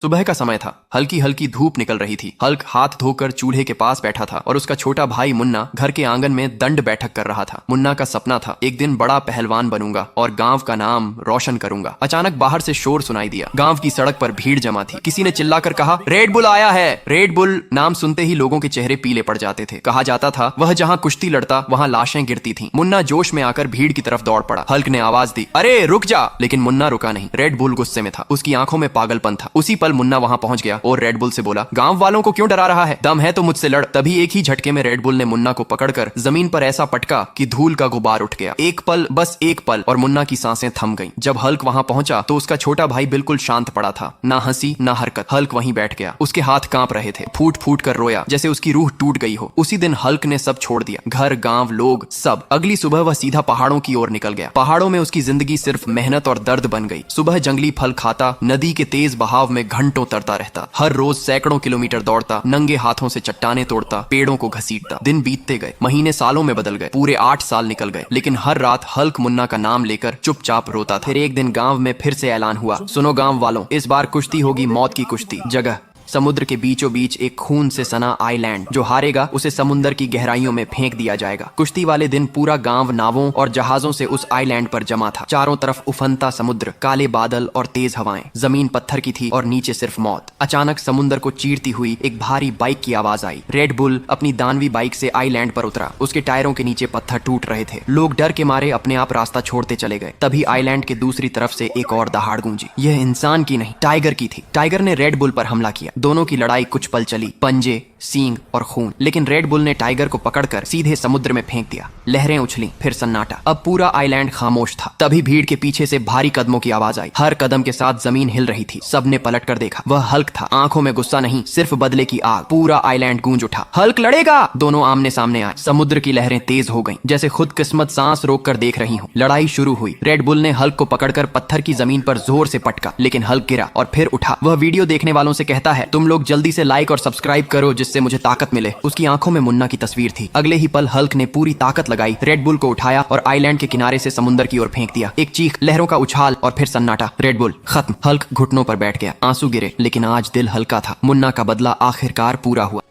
सुबह का समय था। हल्की हल्की धूप निकल रही थी। हल्क हाथ धोकर चूल्हे के पास बैठा था और उसका छोटा भाई मुन्ना घर के आंगन में दंड बैठक कर रहा था। मुन्ना का सपना था, एक दिन बड़ा पहलवान बनूंगा और गांव का नाम रोशन करूंगा। अचानक बाहर से शोर सुनाई दिया। गांव की सड़क पर भीड़ जमा थी। किसी ने चिल्लाकर कहा, रेड बुल आया है। रेड बुल नाम सुनते ही लोगों के चेहरे पीले पड़ जाते थे। कहा जाता था वह जहाँ कुश्ती लड़ता वहाँ लाशें गिरती थीं। मुन्ना जोश में आकर भीड़ की तरफ दौड़ पड़ा। हल्क ने आवाज दी, अरे रुक जा, लेकिन मुन्ना रुका नहीं। रेड बुल गुस्से में था, उसकी आंखों में पागलपन था। उसी पल मुन्ना वहां पहुंच गया और रेड बुल से बोला, गांव वालों को क्यों डरा रहा है? दम है तो मुझसे लड़। तभी एक ही झटके में रेड बुल ने मुन्ना को पकड़कर जमीन पर ऐसा पटका कि धूल का गुबार उठ गया। एक पल, बस एक पल, और मुन्ना की सांसें थम गईं। जब हल्क वहां पहुंचा तो उसका छोटा भाई बिल्कुल शांत पड़ा था, ना हंसी ना हरकत। हल्क वहीं बैठ गया। उसके हाथ कांप रहे थे, फूट फूट कर रोया जैसे उसकी रूह टूट गई हो। उसी दिन हल्क ने सब छोड़ दिया, घर, गांव, लोग, सब। अगली सुबह वह सीधा पहाड़ों की ओर निकल गया। पहाड़ों में उसकी जिंदगी सिर्फ मेहनत और दर्द बन गई। सुबह जंगली फल खाता, नदी के तेज बहाव में घंटों तरता रहता, हर रोज सैकड़ों किलोमीटर दौड़ता, नंगे हाथों से चट्टाने तोड़ता, पेड़ों को घसीटता। दिन बीतते गए, महीने सालों में बदल गए, पूरे 8 साल निकल गए। लेकिन हर रात हल्क मुन्ना का नाम लेकर चुपचाप रोता था। फिर एक दिन गांव में फिर से ऐलान हुआ, सुनो गांव वालों, इस बार कुश्ती होगी, मौत की कुश्ती। जगह समुद्र के बीचों बीच एक खून से सना आइलैंड। जो हारेगा उसे समुद्र की गहराइयों में फेंक दिया जाएगा। कुश्ती वाले दिन पूरा गांव नावों और जहाजों से उस आइलैंड पर जमा था। चारों तरफ उफनता समुद्र, काले बादल और तेज हवाएं। जमीन पत्थर की थी और नीचे सिर्फ मौत। अचानक समुद्र को चीरती हुई एक भारी बाइक की आवाज आई। रेड बुल अपनी दानवी बाइक से आइलैंड पर उतरा। उसके टायरों के नीचे पत्थर टूट रहे थे। लोग डर के मारे अपने आप रास्ता छोड़ते चले गए। तभी आइलैंड के दूसरी तरफ से एक और दहाड़ गूंजी। यह इंसान की नहीं, टाइगर की थी। टाइगर ने रेड बुल पर हमला किया। दोनों की लड़ाई कुछ पल चली, पंजे, सींग और खून। लेकिन रेड बुल ने टाइगर को पकड़कर सीधे समुद्र में फेंक दिया। लहरें उछली, फिर सन्नाटा। अब पूरा आइलैंड खामोश था। तभी भीड़ के पीछे से भारी कदमों की आवाज आई। हर कदम के साथ जमीन हिल रही थी। सबने पलट कर देखा। वह हल्क था। आंखों में गुस्सा नहीं, सिर्फ बदले की आग। पूरा आइलैंड गूंज उठा, हल्क लड़ेगा। दोनों आमने सामने आए। समुद्र की लहरें तेज हो गईं, जैसे खुद किस्मत सांस रोक कर देख रही हो। लड़ाई शुरू हुई। रेड बुल ने हल्क को पकड़कर पत्थर की जमीन पर जोर से पटका, लेकिन हल्क गिरा और फिर उठा। वह वीडियो देखने वालों से कहता है, तुम लोग जल्दी से लाइक और सब्सक्राइब करो जिससे मुझे ताकत मिले। उसकी आंखों में मुन्ना की तस्वीर थी। अगले ही पल हल्क ने पूरी ताकत लगाई, रेड बुल को उठाया और आइलैंड के किनारे से समुद्र की ओर फेंक दिया। एक चीख, लहरों का उछाल और फिर सन्नाटा। रेड बुल खत्म। हल्क घुटनों पर बैठ गया। आंसू गिरे, लेकिन आज दिल हल्का था। मुन्ना का बदला आखिरकार पूरा हुआ।